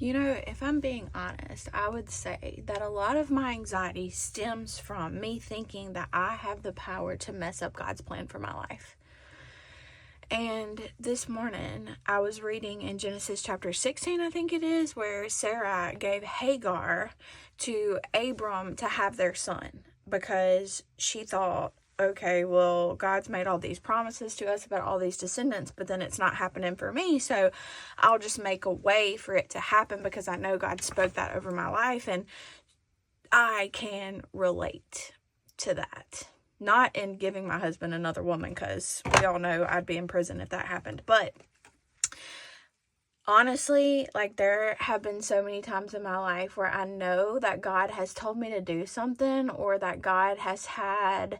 If I'm being honest, I would say that a lot of my anxiety stems from me thinking that I have the power to mess up God's plan for my life. And this morning, I was reading in Genesis chapter 16, I think it is, where Sarah gave Hagar to Abram to have their son because she thought, okay, well, God's made all these promises to us about all these descendants, but then it's not happening for me, so I'll just make a way for it to happen because I know God spoke that over my life, and I can relate to that. Not in giving my husband another woman, because we all know I'd be in prison if that happened, but honestly, there have been so many times in my life where I know that God has told me to do something, or that God has had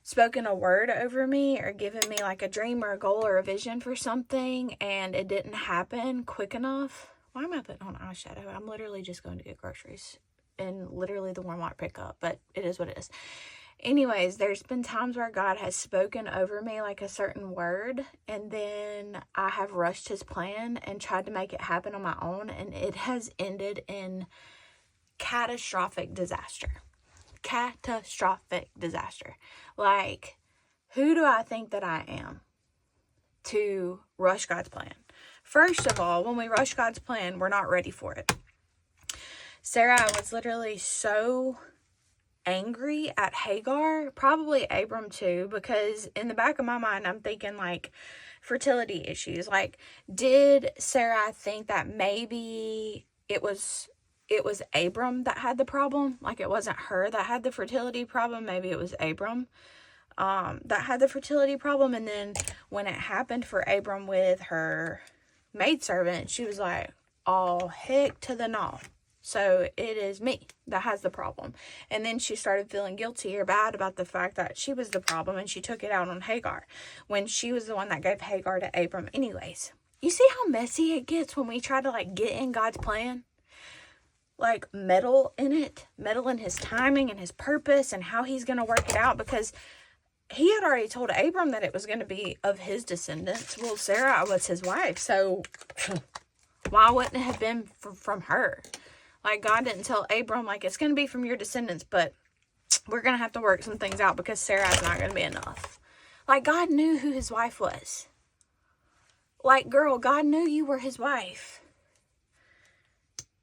spoken a word over me, or given me a dream or a goal or a vision for something, and it didn't happen quick enough. Why am I putting on eyeshadow? I'm literally just going to get groceries and literally the Walmart pickup, but it is what it is. Anyways, there's been times where God has spoken over me a certain word, and then I have rushed his plan and tried to make it happen on my own, and it has ended in catastrophic disaster. Catastrophic disaster. Who do I think that I am to rush God's plan? First of all, when we rush God's plan, we're not ready for it. Sarah was literally so angry at Hagar, probably Abram too, because in the back of my mind, I'm thinking fertility issues. Did Sarah think that maybe it was Abram that had the problem? It wasn't her that had the fertility problem. Maybe it was Abram that had the fertility problem. And then when it happened for Abram with her maidservant, she was like, oh, heck to the no. So it is me that has the problem. And then she started feeling guilty or bad about the fact that she was the problem, and she took it out on Hagar when she was the one that gave Hagar to Abram anyways. You see how messy it gets when we try to get in God's plan? Meddle in it, meddle in his timing and his purpose and how he's going to work it out, because he had already told Abram that it was going to be of his descendants. Well, Sarah was his wife, so why wouldn't it have been from her? God didn't tell Abram, it's going to be from your descendants, but we're going to have to work some things out because Sarah's not going to be enough. God knew who his wife was. Girl, God knew you were his wife.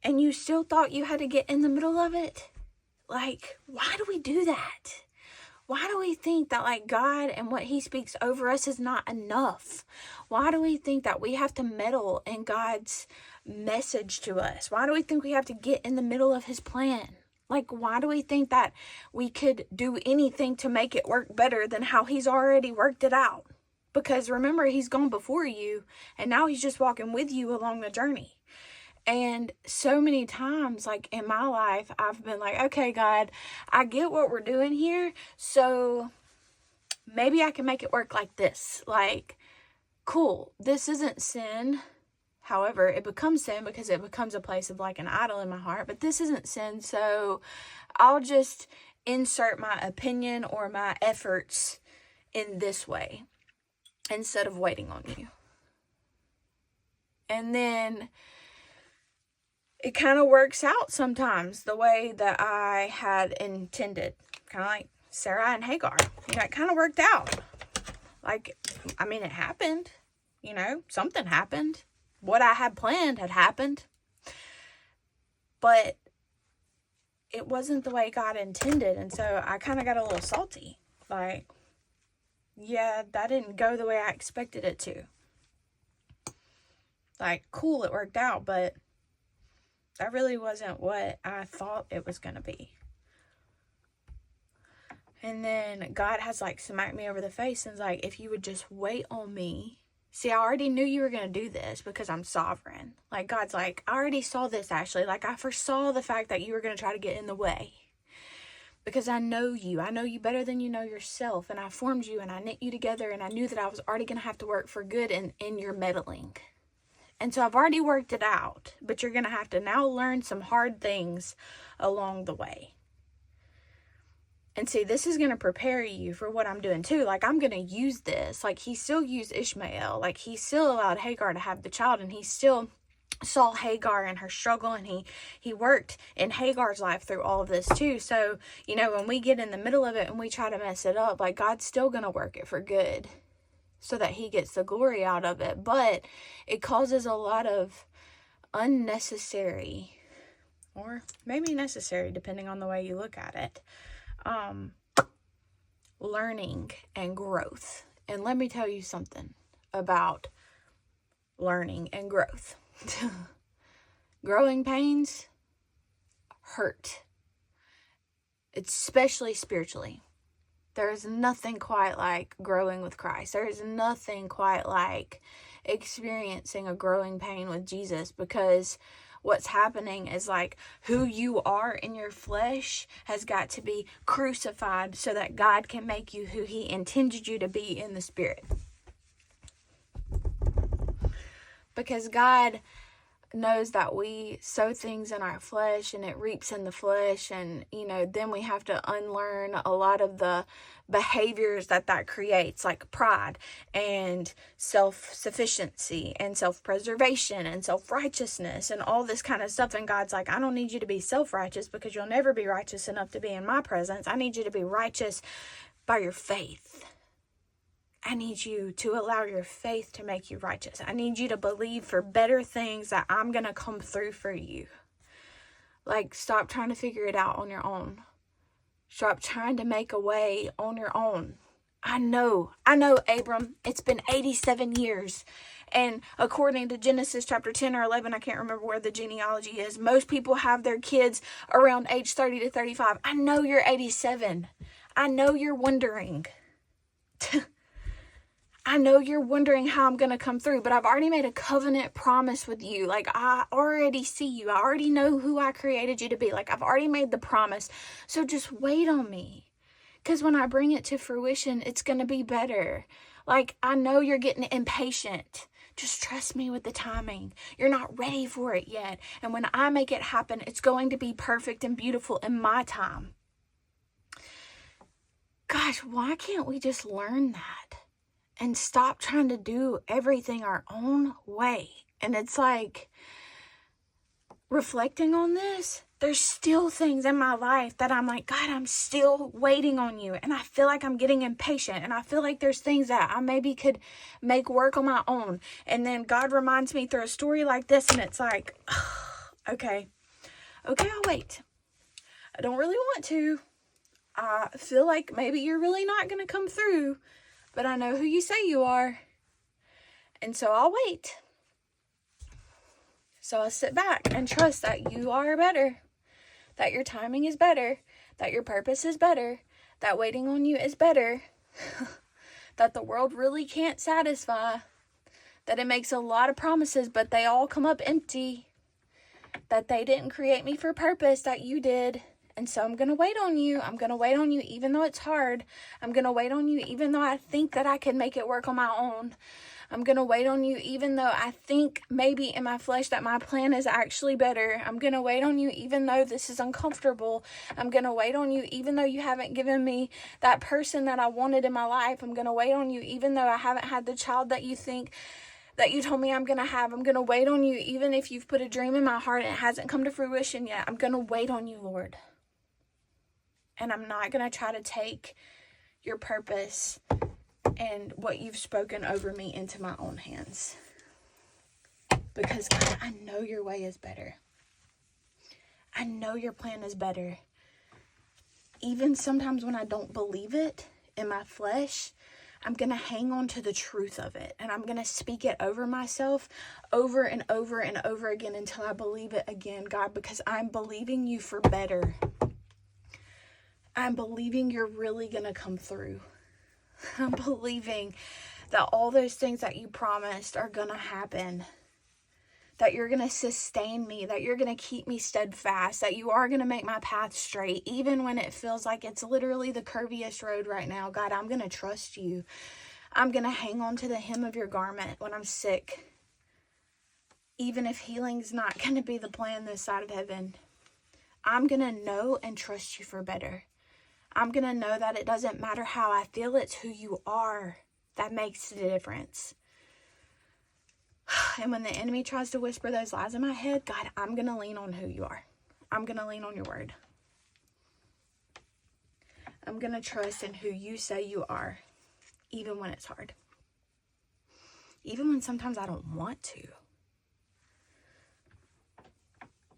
And you still thought you had to get in the middle of it? Why do we do that? Why do we think that God and what he speaks over us is not enough? Why do we think that we have to meddle in God's message to us? Why do we think we have to get in the middle of his plan? Why do we think that we could do anything to make it work better than how he's already worked it out? Because remember, he's gone before you, and now he's just walking with you along the journey. And so many times, in my life, I've been okay, God, I get what we're doing here, so maybe I can make it work like this. Cool, this isn't sin. However, it becomes sin because it becomes a place of an idol in my heart. But this isn't sin, so I'll just insert my opinion or my efforts in this way instead of waiting on you. And then it kind of works out sometimes the way that I had intended. Kind of like Sarah and Hagar. It kind of worked out. It happened. Something happened. What I had planned had happened. But it wasn't the way God intended. And so I kind of got a little salty. Yeah, that didn't go the way I expected it to. Cool, it worked out, but that really wasn't what I thought it was going to be. And then God has smacked me over the face and is if you would just wait on me. See, I already knew you were going to do this because I'm sovereign. God's I already saw this, Ashley. I foresaw the fact that you were going to try to get in the way. Because I know you. I know you better than you know yourself. And I formed you and I knit you together. And I knew that I was already going to have to work for good in your meddling. And so I've already worked it out. But you're going to have to now learn some hard things along the way. And see, this is going to prepare you for what I'm doing too. I'm going to use this. He still used Ishmael. He still allowed Hagar to have the child. And he still saw Hagar and her struggle, and he worked in Hagar's life through all of this too. So, you know, when we get in the middle of it and we try to mess it up, like, God's still going to work it for good so that he gets the glory out of it. But it causes a lot of unnecessary, or maybe necessary, depending on the way you look at it, learning and growth. And let me tell you something about learning and growth. Growing pains hurt, especially spiritually. There is nothing quite like growing with Christ. There is nothing quite like experiencing a growing pain with Jesus, because what's happening is, like, who you are in your flesh has got to be crucified so that God can make you who he intended you to be in the spirit. Because God knows that we sow things in our flesh and it reaps in the flesh, and, you know, then we have to unlearn a lot of the behaviors that creates, like pride and self-sufficiency and self-preservation and self-righteousness and all this kind of stuff. And God's like, I don't need you to be self-righteous, because you'll never be righteous enough to be in my presence. I need you to be righteous by your faith. I need you to allow your faith to make you righteous. I need you to believe for better things, that I'm going to come through for you. Like, stop trying to figure it out on your own. Stop trying to make a way on your own. I know, Abram, it's been 87 years. And according to Genesis chapter 10 or 11, I can't remember where the genealogy is, most people have their kids around age 30 to 35. I know you're 87. I know you're wondering. I know you're wondering how I'm going to come through, but I've already made a covenant promise with you. Like, I already see you. I already know who I created you to be. Like, I've already made the promise. So just wait on me. Because when I bring it to fruition, it's going to be better. Like, I know you're getting impatient. Just trust me with the timing. You're not ready for it yet. And when I make it happen, it's going to be perfect and beautiful in my time. Gosh, why can't we just learn that? And stop trying to do everything our own way. And it's like, reflecting on this, there's still things in my life that I'm like, God, I'm still waiting on you. And I feel like I'm getting impatient. And I feel like there's things that I maybe could make work on my own. And then God reminds me through a story like this. And it's like, okay, I'll wait. I don't really want to. I feel like maybe you're really not going to come through. But I know who you say you are. And so I'll wait. So I'll sit back and trust that you are better. That your timing is better. That your purpose is better. That waiting on you is better. That the world really can't satisfy. That it makes a lot of promises, but they all come up empty. That they didn't create me for purpose, that you did. And so I'm going to wait on you. I'm going to wait on you even though it's hard. I'm going to wait on you even though I think that I can make it work on my own. I'm going to wait on you even though I think maybe in my flesh that my plan is actually better. I'm going to wait on you even though this is uncomfortable. I'm going to wait on you even though you haven't given me that person that I wanted in my life. I'm going to wait on you even though I haven't had the child that you think that you told me I'm going to have. I'm going to wait on you even if you've put a dream in my heart and it hasn't come to fruition yet. I'm going to wait on you, Lord. And I'm not going to try to take your purpose and what you've spoken over me into my own hands. Because, God, I know your way is better. I know your plan is better. Even sometimes when I don't believe it in my flesh, I'm going to hang on to the truth of it. And I'm going to speak it over myself over and over and over again until I believe it again, God, because I'm believing you for better. I'm believing you're really going to come through. I'm believing that all those things that you promised are going to happen. That you're going to sustain me. That you're going to keep me steadfast. That you are going to make my path straight. Even when it feels like it's literally the curviest road right now. God, I'm going to trust you. I'm going to hang on to the hem of your garment when I'm sick. Even if healing's not going to be the plan this side of heaven. I'm going to know and trust you for better. I'm going to know that it doesn't matter how I feel, it's who you are that makes the difference. And when the enemy tries to whisper those lies in my head, God, I'm going to lean on who you are. I'm going to lean on your word. I'm going to trust in who you say you are, even when it's hard. Even when sometimes I don't want to.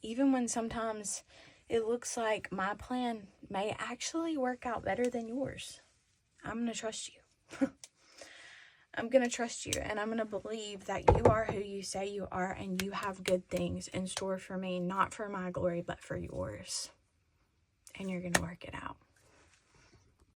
Even when sometimes it looks like my plan may actually work out better than yours. I'm going to trust you. I'm going to trust you, and I'm going to believe that you are who you say you are, and you have good things in store for me, not for my glory, but for yours. And you're going to work it out.